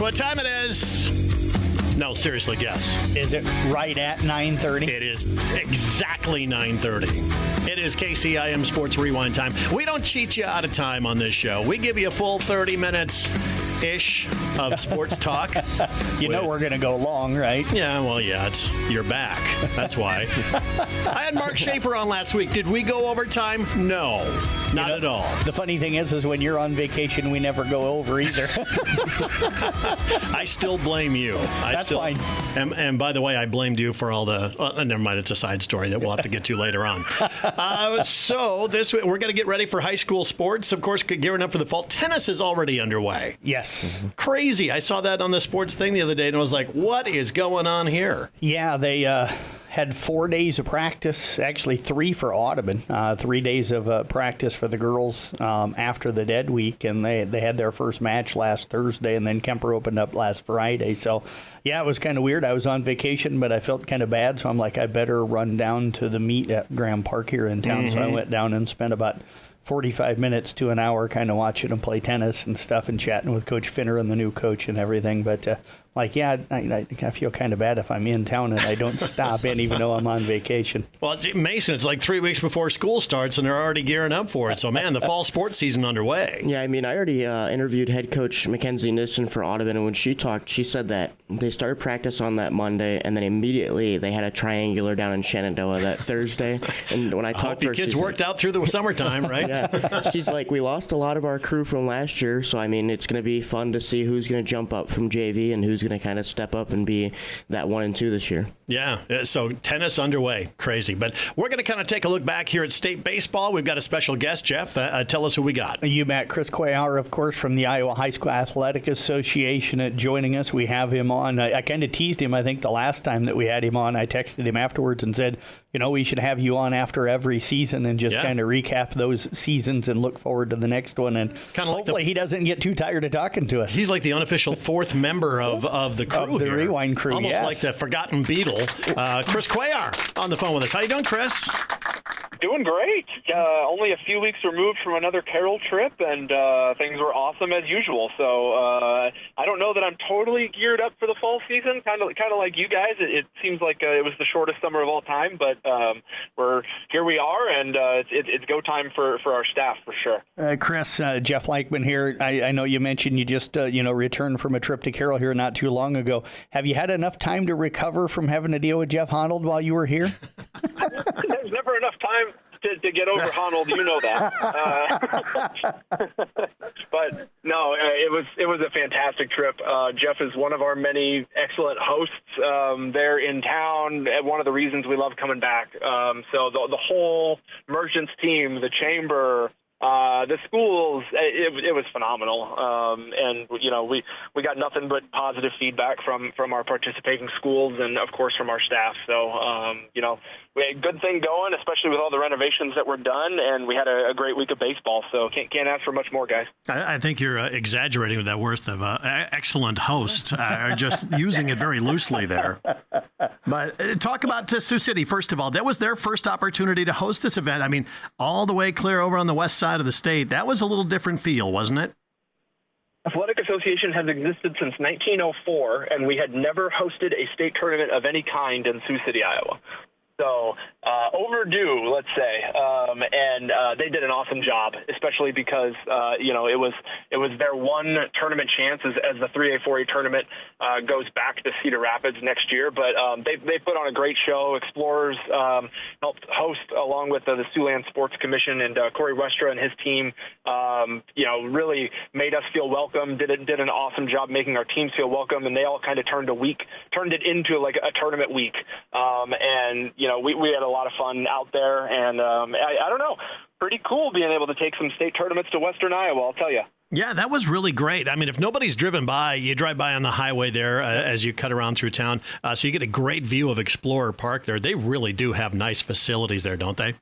what time it is? No, seriously, guess. Is it right at 9:30? It is exactly 9:30. It is KCIM Sports Rewind time. We don't cheat you out of time on this show. We give you a full 30 minutes-ish of sports talk. You know we're going to go long, right? Yeah, well, yeah, you're back. That's why. I had Mark Schaefer on last week. Did we go over time? No, not at all. The funny thing is when you're on vacation, we never go over either. I still blame you. That's fine. And by the way, I blamed you for all the... never mind, it's a side story that we'll have to get to later on. So this we're going to get ready for high school sports. Of course, gearing up for the fall. Tennis is already underway. Yes. Crazy. I saw that on the sports thing the other day, and I was like, what is going on here? Yeah, they had 4 days of practice, actually 3 for Audubon, 3 days of practice for the girls after the dead week, and they had their first match last Thursday, and then Kemper opened up last Friday. So, yeah, it was kind of weird. I was on vacation, but I felt kind of bad, so I'm like, I better run down to the meet at Graham Park here in town. So I went down and spent about 45 minutes to an hour kind of watching them play tennis and stuff and chatting with Coach Finner and the new coach and everything. But, I feel kind of bad if I'm in town and I don't stop in even though I'm on vacation. Well, Mason, it's like 3 weeks before school starts and they're already gearing up for it. So, man, the fall sports season underway. Yeah, I mean, I already interviewed head coach Mackenzie Nissen for Audubon, and when she talked, she said that they started practice on that Monday, and then immediately they had a triangular down in Shenandoah that Thursday. And when I talked to her, kids worked out through the summertime, right? Yeah. She's like, we lost a lot of our crew from last year, so, I mean, it's going to be fun to see who's going to jump up from JV and who's going to kind of step up and be that 1 and 2 this year. Yeah, so tennis underway. Crazy. But we're going to kind of take a look back here at state baseball. We've got a special guest, Jeff. Tell us who we got. You met Chris Cuellar, of course, from the Iowa High School Athletic Association joining us. We have him on. I kind of teased him, I think, the last time that we had him on. I texted him afterwards and said, we should have you on after every season and just kind of recap those seasons and look forward to the next one. And hopefully he doesn't get too tired of talking to us. He's like the unofficial fourth member of the crew of the here. Rewind crew, Almost like the forgotten Beatle. Chris Cuellar on the phone with us. How you doing, Chris? Doing great. Only a few weeks removed from another Carroll trip, and things were awesome as usual. So I don't know that I'm totally geared up for the fall season. Kind of like you guys. It seems like it was the shortest summer of all time, but here we are, and it's go time for our staff for sure. Chris, Jeff Leichman here. I know you mentioned you just returned from a trip to Carroll here not too long ago. Have you had enough time to recover from having to deal with Jeff Honnold while you were here? There's never enough time to get over Honnold, you know that. But no, it was a fantastic trip. Jeff is one of our many excellent hosts there in town. One of the reasons we love coming back. So the whole Merchants team, the chamber, the schools, it was phenomenal. And, we got nothing but positive feedback from our participating schools and, of course, from our staff. So, we had a good thing going, especially with all the renovations that were done, and we had a great week of baseball. So can't ask for much more, guys. I think you're exaggerating with that word of excellent host, just using it very loosely there. But talk about Sioux City, first of all. That was their first opportunity to host this event. I mean, all the way clear over on the west side of the state. That was a little different feel, wasn't it? Athletic Association has existed since 1904, and we had never hosted a state tournament of any kind in Sioux City, Iowa. So overdue, let's say, and they did an awesome job, especially because it was their one tournament chance as the 3A 4A tournament goes back to Cedar Rapids next year. But they put on a great show. Explorers helped host along with the Siouxland Sports Commission, and Corey Westra and his team, really made us feel welcome. Did an awesome job making our teams feel welcome, and they all kind of turned it into like a tournament week, and we had a lot of fun out there, and I don't know, pretty cool being able to take some state tournaments to Western Iowa, I'll tell you. Yeah, that was really great. I mean, if nobody's driven by, you drive by on the highway there as you cut around through town, so you get a great view of Explorer Park there. They really do have nice facilities there, don't they?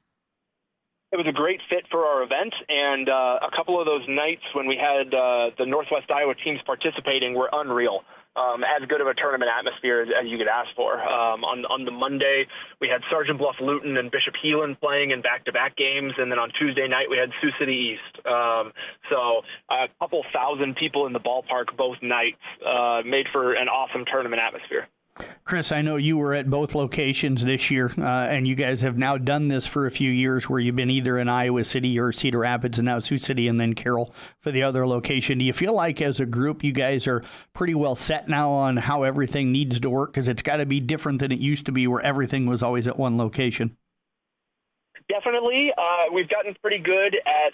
It was a great fit for our event, and a couple of those nights when we had the Northwest Iowa teams participating were unreal. As good of a tournament atmosphere as you could ask for. On the Monday, we had Sergeant Bluff Luton and Bishop Heelan playing in back-to-back games, and then on Tuesday night we had Sioux City East. So a couple thousand people in the ballpark both nights made for an awesome tournament atmosphere. Chris, I know you were at both locations this year, and you guys have now done this for a few years where you've been either in Iowa City or Cedar Rapids and now Sioux City and then Carroll for the other location. Do you feel like as a group you guys are pretty well set now on how everything needs to work? Because it's got to be different than it used to be where everything was always at one location. Definitely. We've gotten pretty good at,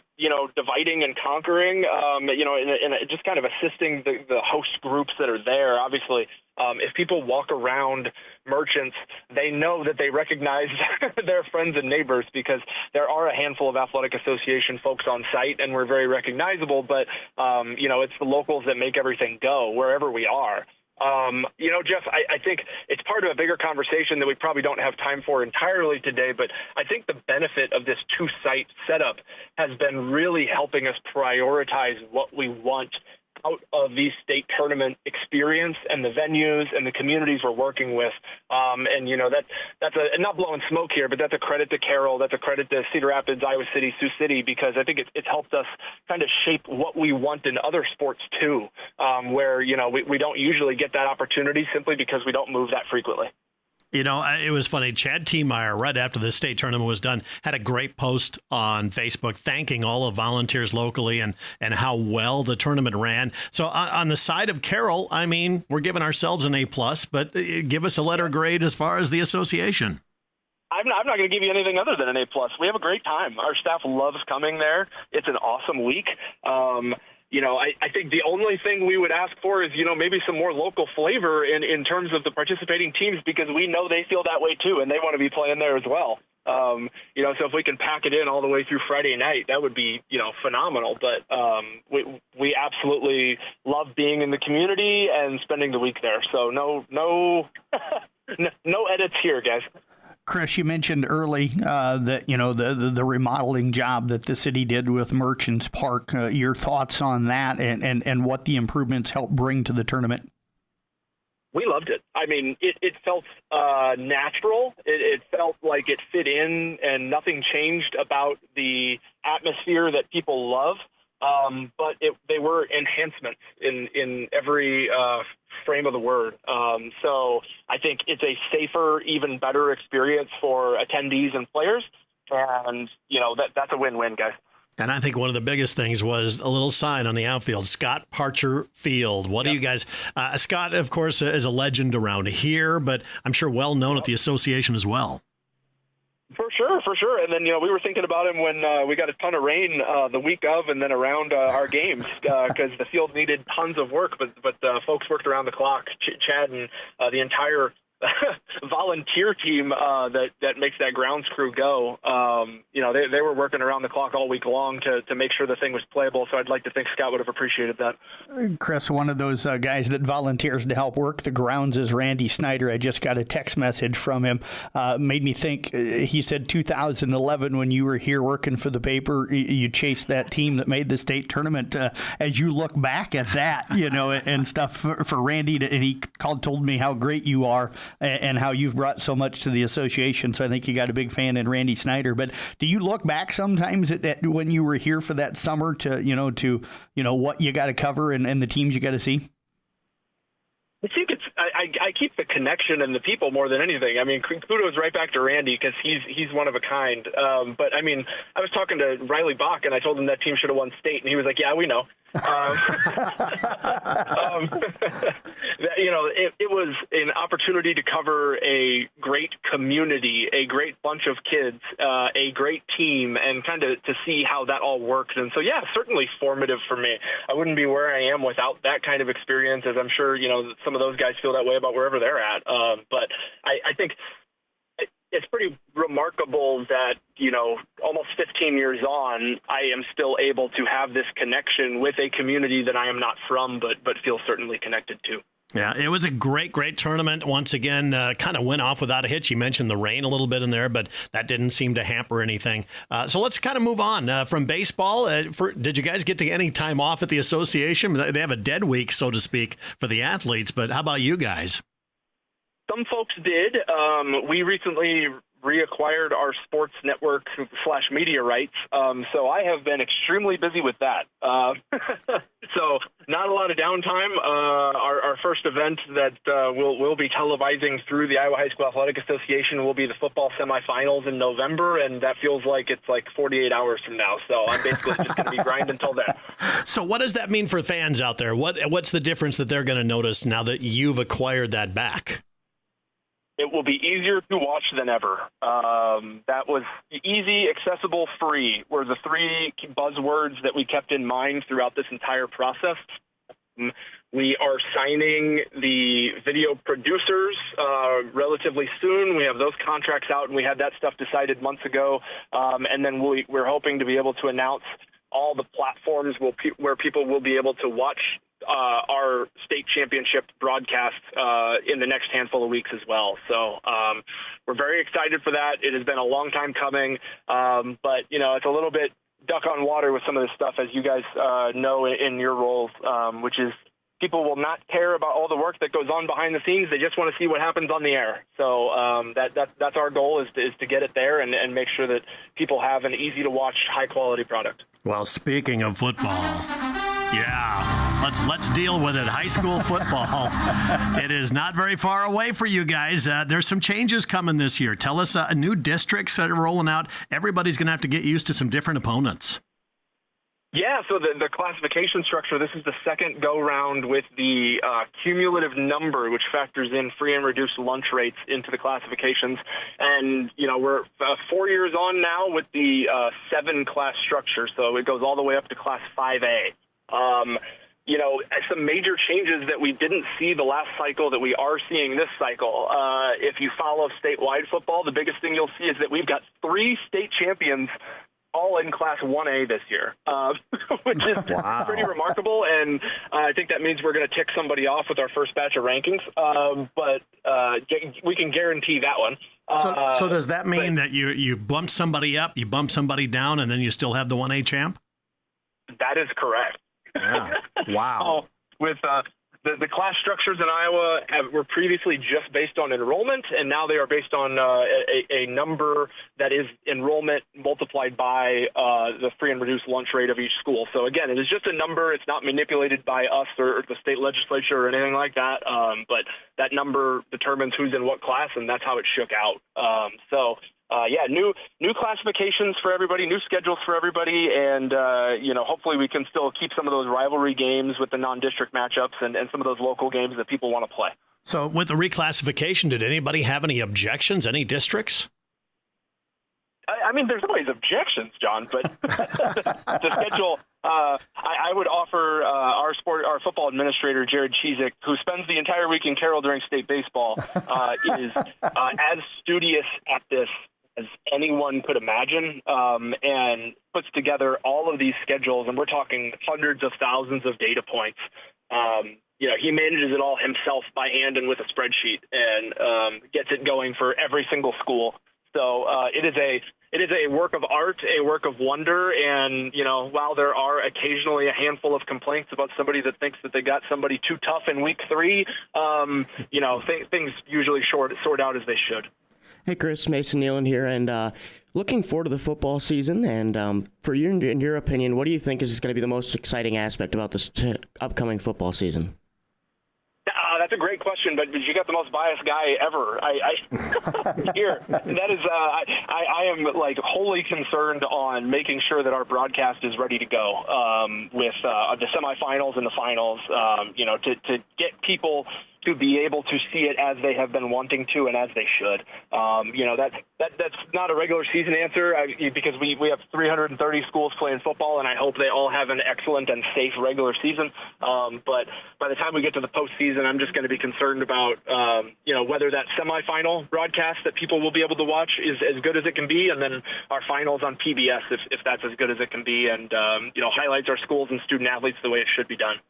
dividing and conquering, in just kind of assisting the host groups that are there. Obviously, if people walk around Merchants, they know that they recognize their friends and neighbors because there are a handful of athletic association folks on site and we're very recognizable, but, it's the locals that make everything go wherever we are. Jeff, I think it's part of a bigger conversation that we probably don't have time for entirely today, but I think the benefit of this two-site setup has been really helping us prioritize what we want out of the state tournament experience and the venues and the communities we're working with. That's not blowing smoke here, but that's a credit to Carroll. That's a credit to Cedar Rapids, Iowa City, Sioux City, because I think it's helped us kind of shape what we want in other sports too, where, we don't usually get that opportunity simply because we don't move that frequently. It was funny. Chad Tiemeyer, right after the state tournament was done, had a great post on Facebook thanking all the volunteers locally and how well the tournament ran. So on the side of Carroll, we're giving ourselves an A+, but give us a letter grade as far as the association. I'm not going to give you anything other than an A+. We have a great time. Our staff loves coming there. It's an awesome week. I think the only thing we would ask for is, maybe some more local flavor in terms of the participating teams, because we know they feel that way too, and they want to be playing there as well. So if we can pack it in all the way through Friday night, that would be, phenomenal. But we absolutely love being in the community and spending the week there. So no no edits here, guys. Chris, you mentioned early that, the remodeling job that the city did with Merchants Park. Your thoughts on that and what the improvements helped bring to the tournament? We loved it. It felt natural. It felt like it fit in and nothing changed about the atmosphere that people love. But they were enhancements in every frame of the word. So I think it's a safer, even better experience for attendees and players. And, that's a win-win, guys. And I think one of the biggest things was a little sign on the outfield, Scott Parcher Field. What do you guys, Scott, of course, is a legend around here, but I'm sure well known at the association as well. For sure. And then, we were thinking about him when we got a ton of rain the week of and then around our games because the field needed tons of work, but folks worked around the clock. Chad and the entire volunteer team that makes that grounds crew go. They were working around the clock all week long to make sure the thing was playable. So I'd like to think Scott would have appreciated that. Chris, one of those guys that volunteers to help work the grounds is Randy Snyder. I just got a text message from him. Made me think. He said 2011 when you were here working for the paper, you chased that team that made the state tournament. As you look back at that, and stuff for Randy, and he told me how great you are. And how you've brought so much to the association. So I think you got a big fan in Randy Snyder. But do you look back sometimes at when you were here for that summer to what you got to cover and the teams you got to see? I think I keep the connection and the people more than anything. Kudos right back to Randy because he's one of a kind. But I was talking to Riley Bach and I told him that team should have won state, and he was like, "Yeah, we know." It was an opportunity to cover a great community, a great bunch of kids, a great team, and kind of to see how that all works. And so, yeah, certainly formative for me. I wouldn't be where I am without that kind of experience, as I'm sure, some of those guys feel that way about wherever they're at. But I think it's pretty remarkable that, almost 15 years on, I am still able to have this connection with a community that I am not from, but feel certainly connected to. Yeah, it was a great tournament. Once again, kind of went off without a hitch. You mentioned the rain a little bit in there, but that didn't seem to hamper anything. So let's kind of move on from baseball. Did you guys get to get any time off at the association? They have a dead week, so to speak, for the athletes, but how about you guys? Some folks did. We recently reacquired our sports network / media rights. So I have been extremely busy with that. So not a lot of downtime. Our first event that we'll be televising through the Iowa High School Athletic Association will be the football semifinals in November, and that feels like it's like 48 hours from now. So I'm basically just going to be grinding until then. So what does that mean for fans out there? What's the difference that they're going to notice now that you've acquired that back? It will be easier to watch than ever. That was easy, accessible, free were the three buzzwords that we kept in mind throughout this entire process. We are signing the video producers relatively soon. We have those contracts out, and we had that stuff decided months ago. And then we're hoping to be able to announce all the platforms where people will be able to watch our state championship broadcast in the next handful of weeks as well. So we're very excited for that. It has been a long time coming, but it's a little bit duck on water with some of this stuff, as you guys know in your roles, which is people will not care about all the work that goes on behind the scenes. They just want to see what happens on the air. So that's our goal is to get it there and make sure that people have an easy to watch, high quality product. Well, speaking of football, yeah, let's deal with it. High school football. It is not very far away for you guys. There's some changes coming this year. Tell us new districts that are rolling out. Everybody's going to have to get used to some different opponents. Yeah, so the classification structure, this is the second go-round with the cumulative number, which factors in free and reduced lunch rates into the classifications. And, we're 4 years on now with the 7-class structure, so it goes all the way up to Class 5A. Some major changes that we didn't see the last cycle that we are seeing this cycle. If you follow statewide football, the biggest thing you'll see is that we've got 3 state champions all in Class 1A this year, which is pretty remarkable. And I think that means we're going to tick somebody off with our first batch of rankings. But we can guarantee that one. So does that mean that you bump somebody up, you bump somebody down, and then you still have the 1A champ? That is correct. Yeah. Wow. With the class structures in Iowa were previously just based on enrollment, and now they are based on a number that is enrollment multiplied by the free and reduced lunch rate of each school. So again, it is just a number. It's not manipulated by us or the state legislature or anything like that, but that number determines who's in what class, and that's how it shook out. New classifications for everybody, new schedules for everybody, and hopefully we can still keep some of those rivalry games with the non-district matchups and some of those local games that people want to play. So with the reclassification, did anybody have any objections, any districts? I mean, there's always objections, John, but the schedule, I would offer our football administrator, Jared Cheezick, who spends the entire week in Carroll during state baseball, is as studious at this as anyone could imagine, and puts together all of these schedules, and we're talking hundreds of thousands of data points. He manages it all himself by hand and with a spreadsheet, and gets it going for every single school. So it is a work of art, a work of wonder, and while there are occasionally a handful of complaints about somebody that thinks that they got somebody too tough in week 3, things usually sort out as they should. Hey, Chris, Mason Nealon here, and looking forward to the football season. And for you, in your opinion, what do you think is going to be the most exciting aspect about this upcoming football season? That's a great question, but you got the most biased guy ever. Here, that is, I am like wholly concerned on making sure that our broadcast is ready to go with the semifinals and the finals. To get people to be able to see it as they have been wanting to and as they should. That's not a regular season answer because we have 330 schools playing football, and I hope they all have an excellent and safe regular season. But by the time we get to the postseason, I'm just going to be concerned about whether that semifinal broadcast that people will be able to watch is as good as it can be, and then our finals on PBS if that's as good as it can be, and highlights our schools and student athletes the way it should be done.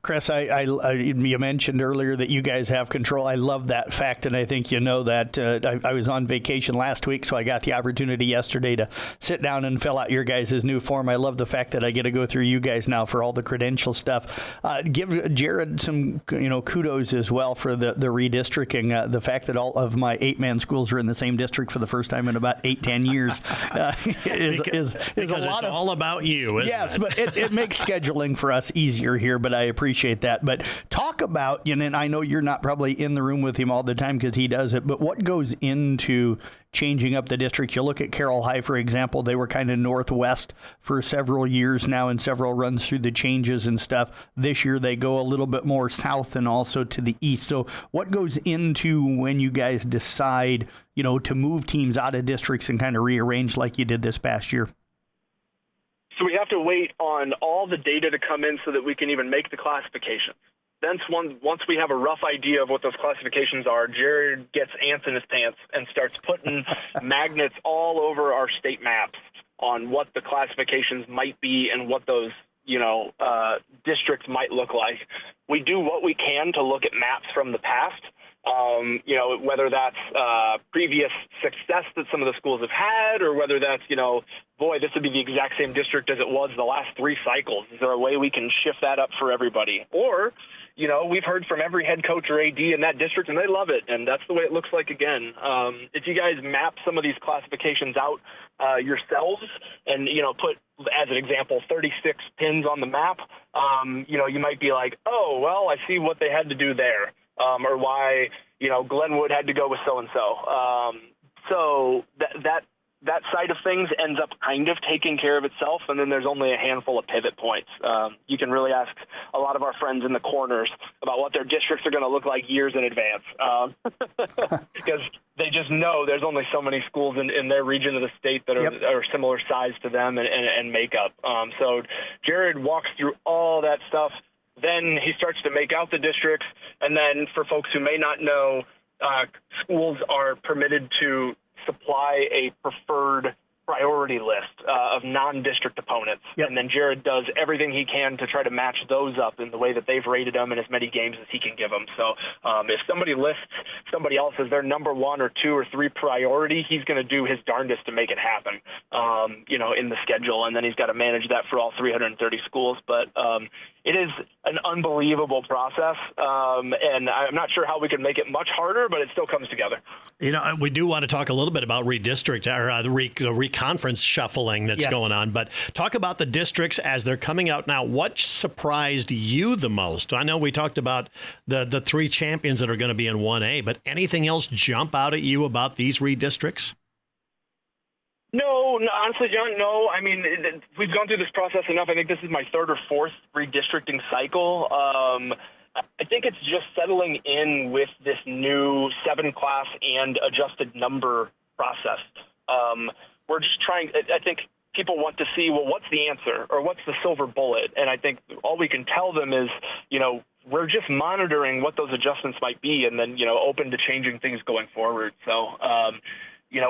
Chris, you mentioned earlier that you guys have control. I love that fact, and I think you know that. I was on vacation last week, so I got the opportunity yesterday to sit down and fill out your guys' new form. I love the fact that I get to go through you guys now for all the credential stuff. Give Jared some kudos as well for the redistricting. The fact that all of my 8-man schools are in the same district for the first time in about 8-10 years is because a lot it's all about you, isn't yes, it? but it makes scheduling for us easier here, but I appreciate that. But talk about, and I know you're not probably in the room with him all the time because he does it, but what goes into changing up the district? You look at Carroll High, for example, they were kind of northwest for several years now and several runs through the changes and stuff. This year they go a little bit more south and also to the east. So what goes into when you guys decide, to move teams out of districts and kind of rearrange like you did this past year? So we have to wait on all the data to come in so that we can even make the classifications. Then once we have a rough idea of what those classifications are, Jared gets ants in his pants and starts putting magnets all over our state maps on what the classifications might be and what those districts might look like. We do what we can to look at maps from the past. Whether that's previous success that some of the schools have had, or whether that's, boy, this would be the exact same district as it was the last 3 cycles. Is there a way we can shift that up for everybody? Or, we've heard from every head coach or AD in that district, and they love it, and that's the way it looks like again. If you guys map some of these classifications out yourselves and, put, as an example, 36 pins on the map, you might be like, oh, well, I see what they had to do there. Or why, Glenwood had to go with so-and-so. So that side of things ends up kind of taking care of itself, and then there's only a handful of pivot points. You can really ask a lot of our friends in the corners about what their districts are going to look like years in advance, because they just know there's only so many schools in their region of the state that are similar size to them and makeup. So Jared walks through all that stuff. Then he starts to make out the districts, and then for folks who may not know, schools are permitted to supply a preferred priority list of non-district opponents. And then Jared does everything he can to try to match those up in the way that they've rated them in as many games as he can give them. So if somebody lists somebody else as their number 1 or 2 or 3 priority, he's going to do his darndest to make it happen, in the schedule. And then he's got to manage that for all 330 schools. But it is an unbelievable process, and I'm not sure how we can make it much harder, but it still comes together. We do want to talk a little bit about redistrict or the reconference shuffling that's going on, but talk about the districts as they're coming out now. What surprised you the most? I know we talked about the 3 champions that are going to be in 1A, but anything else jump out at you about these redistricts? No, honestly, John, no. I mean, we've gone through this process enough. I think this is my 3rd or 4th redistricting cycle. I think it's just settling in with this new 7-class and adjusted number process. We're just trying, I think people want to see, well, what's the answer or what's the silver bullet? And I think all we can tell them is, we're just monitoring what those adjustments might be and then, open to changing things going forward. So,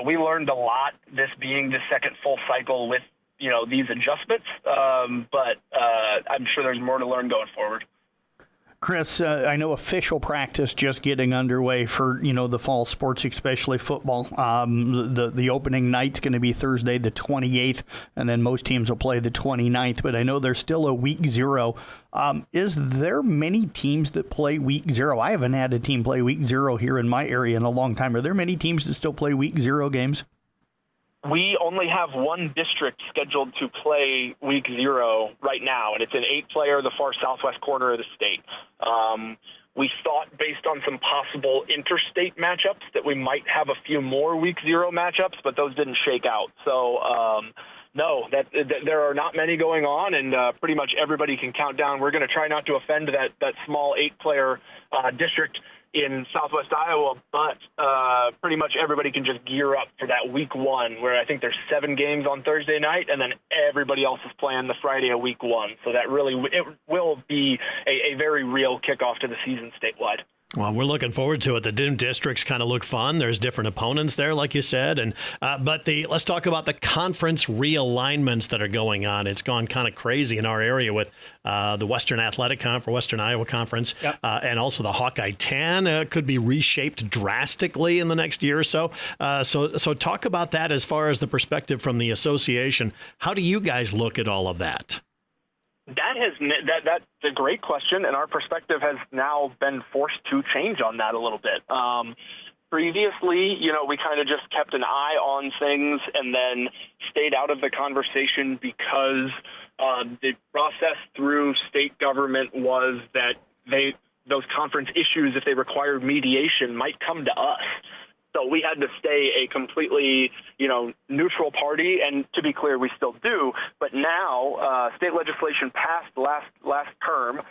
we learned a lot, this being the 2nd full cycle with, these adjustments, but I'm sure there's more to learn going forward. Chris, I know official practice just getting underway for, the fall sports, especially football. The opening night's going to be Thursday, the 28th, and then most teams will play the 29th. But I know there's still a week 0. Is there many teams that play week 0? I haven't had a team play week 0 here in my area in a long time. Are there many teams that still play week 0 games? We only have one district scheduled to play week 0 right now, and it's an 8-player, the far southwest corner of the state. We thought, based on some possible interstate matchups, that we might have a few more week 0 matchups, but those didn't shake out. So, no, that there are not many going on, and pretty much everybody can count down. We're going to try not to offend that small 8-player district in Southwest Iowa, but pretty much everybody can just gear up for that week 1, where I think there's 7 games on Thursday night, and then everybody else is playing the Friday of week 1. So that really, it will be a very real kickoff to the season statewide. Well, we're looking forward to it. The districts kind of look fun. There's different opponents there, like you said. And let's talk about the conference realignments that are going on. It's gone kind of crazy in our area with the Western Athletic Conference, Western Iowa Conference, and also the Hawkeye 10 could be reshaped drastically in the next year or so. So talk about that as far as the perspective from the association. How do you guys look at all of that? That's a great question, and our perspective has now been forced to change on that a little bit. Previously, we kind of just kept an eye on things and then stayed out of the conversation because the process through state government was that those conference issues, if they required mediation, might come to us. So we had to stay a completely, neutral party, and to be clear, we still do. But now, state legislation passed last term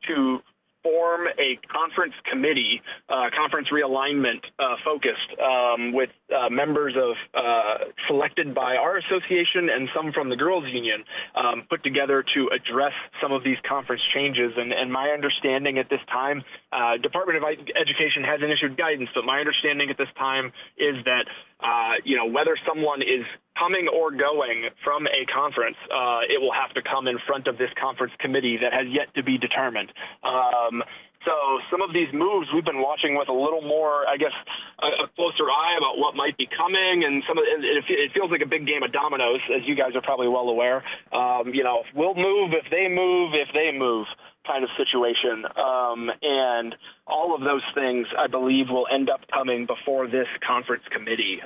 to form a conference committee, conference realignment focused, with members of selected by our association and some from the girls' union, put together to address some of these conference changes. And my understanding at this time, Department of Education hasn't issued guidance, but my understanding at this time is that whether someone is coming or going from a conference, it will have to come in front of this conference committee that has yet to be determined. So some of these moves we've been watching with a little more, I guess, a closer eye about what might be coming, and it feels like a big game of dominoes, as you guys are probably well aware. We'll move if they move kind of situation. And all of those things, I believe, will end up coming before this conference committee.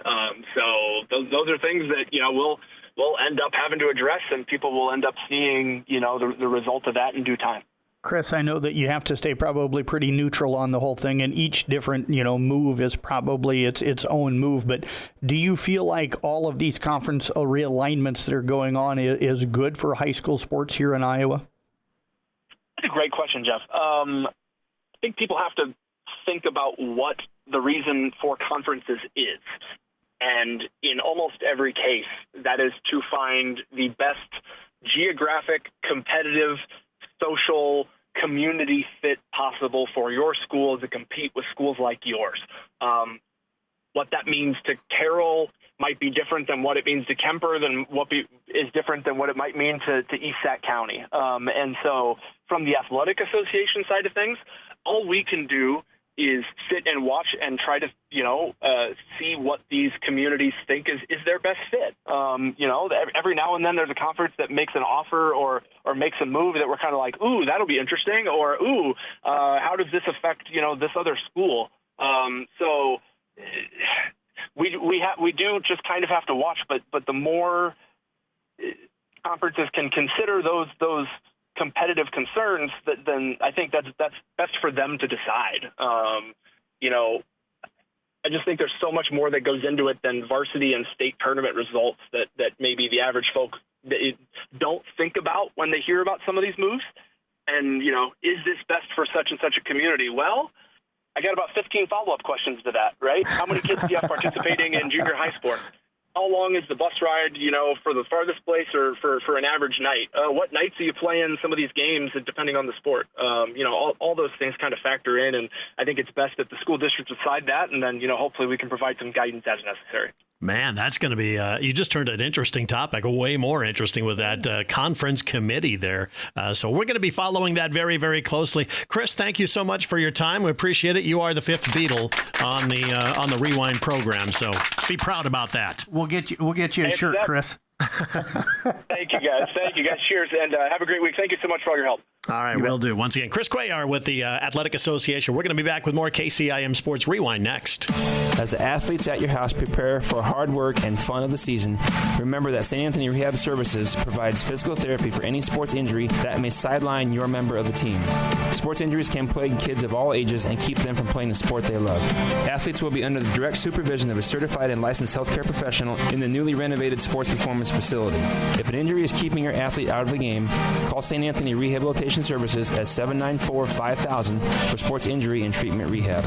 So those are things that, we'll end up having to address, and people will end up seeing, the result of that in due time. Chris, I know that you have to stay probably pretty neutral on the whole thing, and each different, move is probably its own move. But do you feel like all of these conference realignments that are going on is good for high school sports here in Iowa? That's a great question, Jeff. I think people have to think about what the reason for conferences is. And in almost every case, that is to find the best geographic, competitive, social, community fit possible for your school to compete with schools like yours. What that means to Carroll might be different than what it means to Kemper, is different than what it might mean to East Sac County. And so from the athletic association side of things, all we can do is sit and watch and try to, see what these communities think is their best fit. Every now and then there's a conference that makes an offer or makes a move that we're kind of like, ooh, that'll be interesting, or ooh, how does this affect, this other school? So we do just kind of have to watch, but the more conferences can consider those competitive concerns, then I think that's best for them to decide. I just think there's so much more that goes into it than varsity and state tournament results that maybe the average folk don't think about when they hear about some of these moves. And, is this best for such and such a community? Well, I got about 15 follow-up questions to that, right? How many kids do you have participating in junior high sport? How long is the bus ride, for the farthest place or for an average night? What nights are you playing some of these games, depending on the sport? All those things kind of factor in, and I think it's best that the school districts decide that, and then, hopefully we can provide some guidance as necessary. Man, that's going to be, you just turned an interesting topic, way more interesting with that conference committee there. So we're going to be following that very, very closely. Chris, thank you so much for your time. We appreciate it. You are the fifth Beatle on the Rewind program, so be proud about that. We'll get you a shirt, Chris. Thank you, guys. Cheers, and have a great week. Thank you so much for all your help. All right, will do. Once again, Chris Cuellar with the Athletic Association. We're going to be back with more KCIM Sports Rewind next. As the athletes at your house prepare for hard work and fun of the season, remember that St. Anthony Rehab Services provides physical therapy for any sports injury that may sideline your member of the team. Sports injuries can plague kids of all ages and keep them from playing the sport they love. Athletes will be under the direct supervision of a certified and licensed healthcare professional in the newly renovated sports performance facility. If an injury is keeping your athlete out of the game, call St. Anthony Rehabilitation Services at 794-5000 for sports injury and treatment rehab.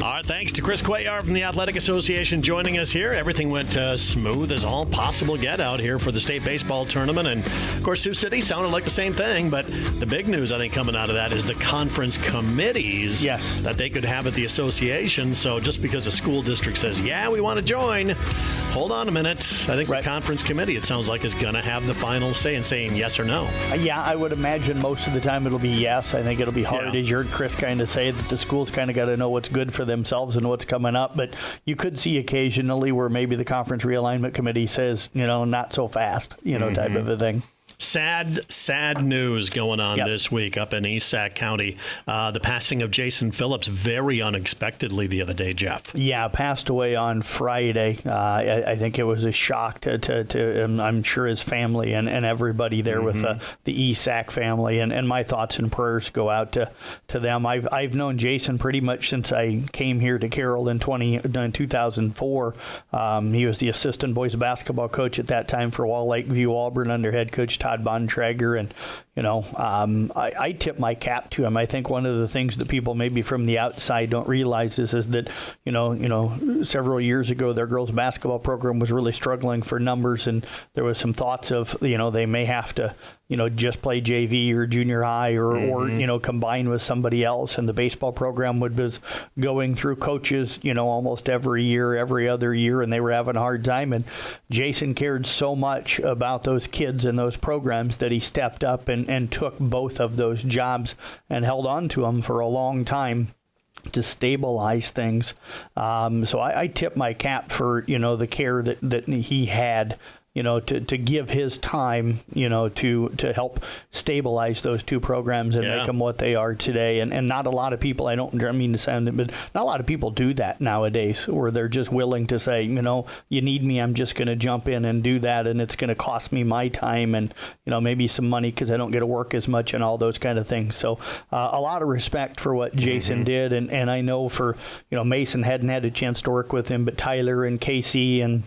All right, thanks to Chris Cuellar from the Athletic Association joining us here. Everything went smooth as all possible get out here for the state baseball tournament. And, of course, Sioux City sounded like the same thing. But the big news, I think, coming out of that is the conference committees that they could have at the association. So just because a school district says, yeah, we want to join, hold on a minute. I think the conference committee, it sounds like, is going to have the final say in saying yes or no. Yeah, I would imagine most of the time it'll be yes. I think it'll be hard, as you heard Chris kind of say, that the schools kind of got to know what's good for themselves and what's coming up. But you could see occasionally where maybe the conference realignment committee says, not so fast, type of a thing. Sad news going on this week up in East Sac County. The passing of Jason Phillips very unexpectedly the other day, Jeff. Yeah, passed away on Friday. I think it was a shock to I'm sure his family and everybody there with the East Sac family. And my thoughts and prayers go out to them. I've known Jason pretty much since I came here to Carroll in 2004. He was the assistant boys basketball coach at that time for Wall Lakeview Auburn under head coach Todd Bontrager, and I tip my cap to him. I think one of the things that people maybe from the outside don't realize is that several years ago their girls basketball program was really struggling for numbers, and there was some thoughts of they may have to just play JV or junior high or combine with somebody else, and the baseball program was going through coaches almost every year, every other year, and they were having a hard time. And Jason cared so much about those kids and those programs that he stepped up and took both of those jobs and held on to them for a long time to stabilize things. So I tip my cap for the care that he had to give his time, to help stabilize those two programs and make them what they are today. And not a lot of people, I mean to sound it, but not a lot of people do that nowadays, where they're just willing to say, you need me, I'm just going to jump in and do that, and it's going to cost me my time and, maybe some money because I don't get to work as much and all those kind of things. So a lot of respect for what Jason did. And I know for, Mason hadn't had a chance to work with him, but Tyler and Casey and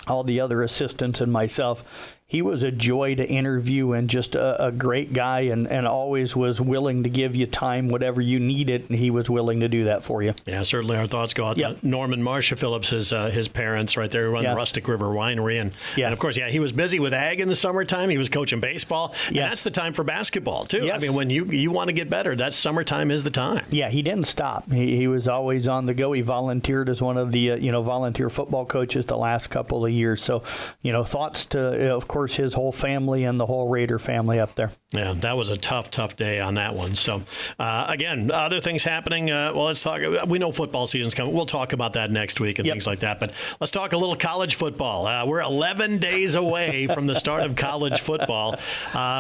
all the other assistants and myself, he was a joy to interview and just a great guy and always was willing to give you time, whatever you needed, and he was willing to do that for you. Yeah, certainly our thoughts go out to Norman Marcia Phillips, his parents right there who run the Rustic River Winery. And of course, he was busy with ag in the summertime. He was coaching baseball. And that's the time for basketball, too. I mean, when you want to get better, that summertime is the time. Yeah, he didn't stop. He was always on the go. He volunteered as one of the, volunteer football coaches the last couple of years. So, thoughts to, of course, his whole family and the whole Raider family up there. Yeah, that was a tough day on that one. So, again, other things happening. Let's talk. We know football season's coming. We'll talk about that next week and things like that. But let's talk a little college football. We're 11 days away from the start of college football.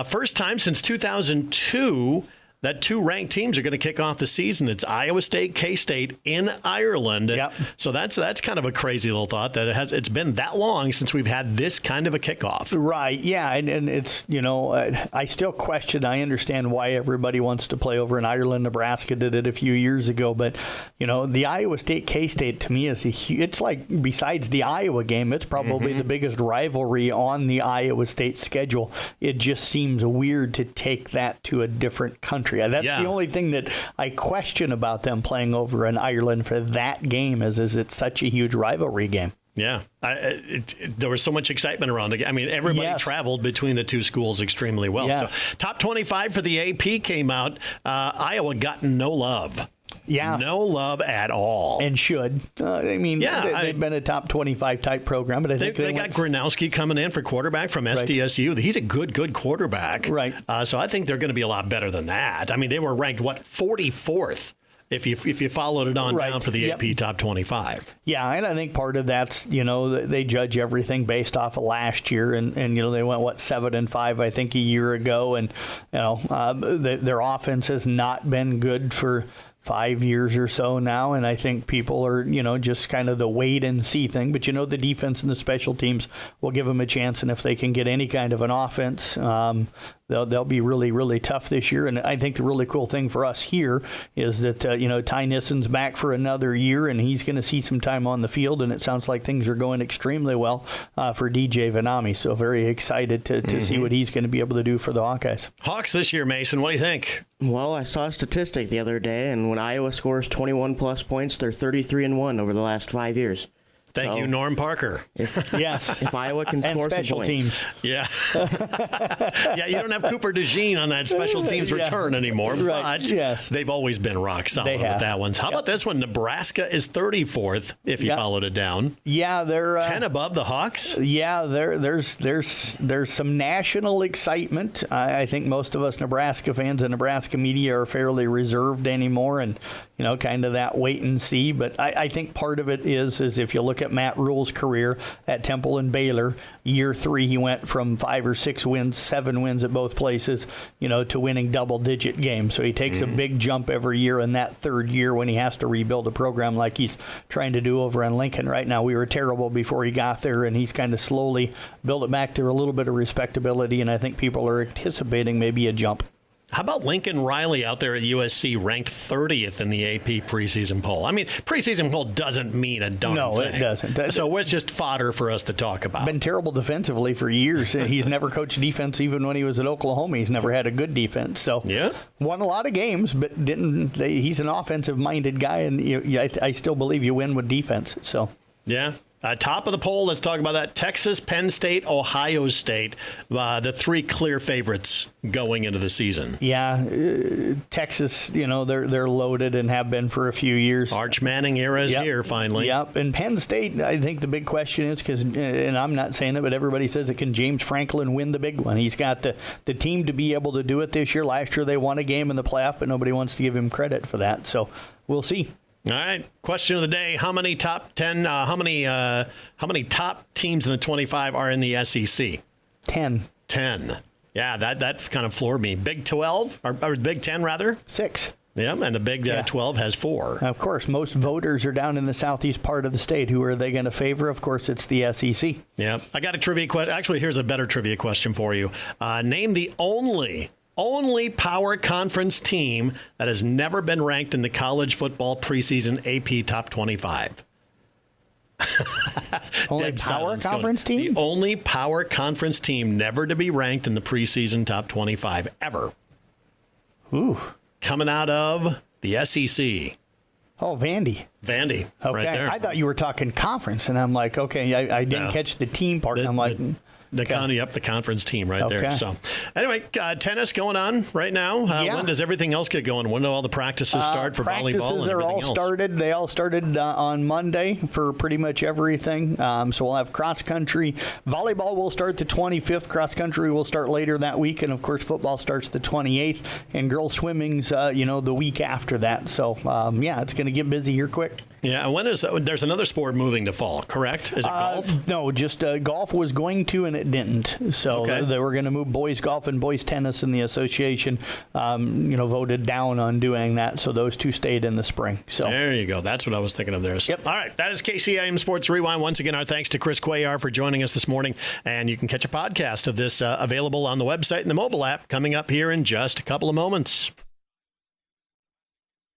First time since 2002 that two ranked teams are going to kick off the season. It's Iowa State, K-State in Ireland. So that's kind of a crazy little thought that it's been that long since we've had this kind of a kickoff. Right. Yeah. And it's, I still question, I understand why everybody wants to play over in Ireland. Nebraska did it a few years ago. But, the Iowa State, K-State to me is it's like, besides the Iowa game, it's probably the biggest rivalry on the Iowa State schedule. It just seems weird to take that to a different country. That's the only thing that I question about them playing over in Ireland for that game is it's such a huge rivalry game. Yeah, there was so much excitement around it. I mean, everybody traveled between the two schools extremely well. So top 25 for the AP came out. Iowa got no love. Yeah. No love at all. And should. They've been a top 25 type program, but I think they got Gronowski coming in for quarterback from SDSU. He's a good quarterback. Right. So I think they're going to be a lot better than that. I mean, they were ranked, 44th? If you followed it on down for the AP top 25. Yeah, and I think part of that's, they judge everything based off of last year, and they went, 7-5, I think, a year ago, and, their offense has not been good for 5 years or so now, and I think people are, just kind of the wait and see thing. But, the defense and the special teams will give them a chance, and if they can get any kind of an offense, they'll be really, really tough this year. And I think the really cool thing for us here is that, Ty Nissen's back for another year, and he's going to see some time on the field. And it sounds like things are going extremely well for DJ Vanami. So very excited to see what he's going to be able to do for the Hawkeyes. Hawks this year, Mason, what do you think? Well, I saw a statistic the other day, and when Iowa scores 21-plus points, they're 33-1 over the last 5 years. Thank you, Norm Parker. If Iowa can score special some points. teams. Yeah. Yeah, you don't have Cooper DeJean on that special teams return anymore, right. but they've always been rock solid with that one. How about this one? Nebraska is 34th, if you followed it down. Yeah, they're 10 above the Hawks. Yeah, there's some national excitement. I think most of us Nebraska fans and Nebraska media are fairly reserved anymore, and kind of that wait and see. But I think part of it is if you look at Matt Rule's career at Temple and Baylor, year 3 he went from 5 or 6 wins, 7 wins at both places, to winning double-digit games. So he takes a big jump every year. In that third year, when he has to rebuild a program like he's trying to do over in Lincoln right now, we were terrible before he got there, and he's kind of slowly built it back to a little bit of respectability. And I think people are anticipating maybe a jump. How about Lincoln Riley out there at USC, ranked 30th in the AP preseason poll? I mean, preseason poll doesn't mean a darn thing. No, it doesn't. So it's just fodder for us to talk about. Been terrible defensively for years. He's never coached defense. Even when he was at Oklahoma, he's never had a good defense. So won a lot of games, but didn't. He's an offensive-minded guy, and I still believe you win with defense. So yeah. Top of the poll, let's talk about that. Texas, Penn State, Ohio State, the 3 clear favorites going into the season. Yeah, Texas, they're loaded and have been for a few years. Arch Manning era is here, finally. Yep, and Penn State, I think the big question is, and I'm not saying it, but everybody says it, can James Franklin win the big one? He's got the team to be able to do it this year. Last year they won a game in the playoff, but nobody wants to give him credit for that. So we'll see. All right. Question of the day: How many top 10? How many top teams in the 25 are in the SEC? 10. 10. Yeah, that kind of floored me. Big 12 or Big 10 rather? 6. Yeah, and the Big 12 has 4. Of course, most voters are down in the southeast part of the state. Who are they going to favor? Of course, it's the SEC. Yeah, I got a trivia question. Actually, here's a better trivia question for you. Name the only power conference team that has never been ranked in the college football preseason AP top 25. Only power conference team? The only power conference team never to be ranked in the preseason top 25 ever. Ooh. Coming out of the SEC. Oh, Vandy. Okay. Right there. I thought you were talking conference, and I'm like, okay, I didn't catch the team part. I'm like... The conference team right there. So, anyway, tennis going on right now. When does everything else get going? When do all the practices start for volleyball and everything else? They all started on Monday for pretty much everything. So we'll have cross country. Volleyball will start the 25th. Cross country will start later that week, and of course football starts the 28th. And girls swimming's the week after that. So it's going to get busy here quick. Yeah, and there's another sport moving to fall, correct? Is it golf? No, just golf was going to, and it didn't. So they were going to move boys golf and boys tennis, and the association, voted down on doing that. So those 2 stayed in the spring. So there you go. That's what I was thinking of there. So, all right, that is KCIM Sports Rewind. Once again, our thanks to Chris Cuellar for joining us this morning. And you can catch a podcast of this available on the website and the mobile app coming up here in just a couple of moments.